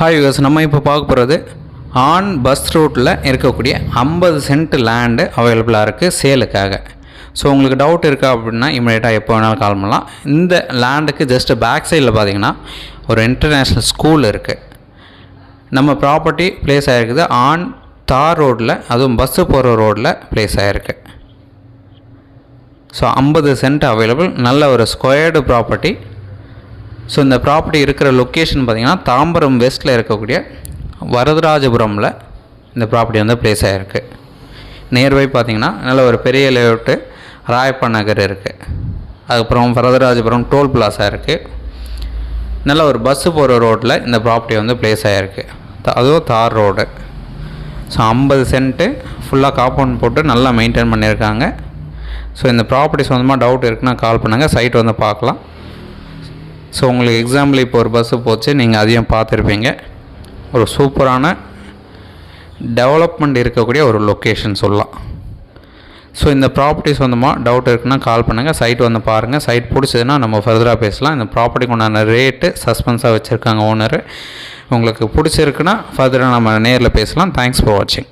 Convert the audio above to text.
Hi use, நம்ம இப்போ பார்க்க போகிறது ஆன் பஸ் ரூட்டில் இருக்கக்கூடிய 50 சென்ட் லேண்டு அவைலபிளாக இருக்குது சேலுக்காக. ஸோ உங்களுக்கு டவுட் இருக்கா அப்படின்னா இமீடியட்டாக எப்போ வேணாலும் கால் பண்ணலாம். இந்த லேண்டுக்கு ஜஸ்ட் பேக் சைடில் பார்த்தீங்கன்னா ஒரு இன்டர்நேஷ்னல் ஸ்கூல் இருக்குது. நம்ம ப்ராப்பர்ட்டி ப்ளேஸ் ஆகிருக்குது ஆன் தார் ரோட்டில், அதுவும் பஸ்ஸு போகிற ரோட்டில் ப்ளேஸ் ஆகிருக்கு. ஸோ 50 சென்ட் அவைலபிள், நல்ல ஒரு ஸ்கொயர்டு ப்ராப்பர்ட்டி. ஸோ இந்த ப்ராப்பர்ட்டி இருக்கிற லொக்கேஷன் பார்த்திங்கன்னா தாம்பரம் வெஸ்ட்டில் இருக்கக்கூடிய வரதராஜபுரமில் இந்த ப்ராப்பர்ட்டி வந்து ப்ளேஸ் ஆகிருக்கு. நியர்பை பார்த்திங்கன்னா நல்ல ஒரு பெரிய லேஅவுட்டு ராயப்பா நகர் இருக்குது. அதுக்கப்புறம் வரதராஜபுரம் டோல் பிளாஸா இருக்குது. நல்ல ஒரு பஸ்ஸு போகிற ரோட்டில் இந்த ப்ராப்பர்ட்டி வந்து ப்ளேஸ் ஆகிருக்கு. அதுவும் தார் ரோடு. ஸோ 50 சென்ட்டு ஃபுல்லாக காம்பவுண்ட் போட்டு நல்லா மெயின்டைன் பண்ணியிருக்காங்க. ஸோ இந்த ப்ராப்பர்ட்டி சொந்தமாக டவுட் இருக்குன்னா கால் பண்ணுங்கள், சைட் வந்து பார்க்கலாம். ஸோ உங்களுக்கு எக்ஸாம்பிள் இப்போ ஒரு பஸ்ஸு போச்சு, நீங்கள் அதையும் பார்த்துருப்பீங்க. ஒரு சூப்பரான டெவலப்மெண்ட் இருக்கக்கூடிய ஒரு லொக்கேஷன் சொல்லலாம். ஸோ இந்த ப்ராப்பர்ட்டி சொந்தமாக டவுட் இருக்குன்னா கால் பண்ணுங்கள், சைட் வந்து பாருங்கள். சைட் பிடிச்சதுன்னா நம்ம ஃபர்தராக பேசலாம். இந்த ப்ராப்பர்ட்டிக்கு உண்டான ரேட்டு சஸ்பென்ஸாக வச்சுருக்காங்க ஓனரு. உங்களுக்கு பிடிச்சிருக்குன்னா ஃபர்தராக நம்ம நேரில் பேசலாம். தேங்க்ஸ் ஃபார் வாட்சிங்.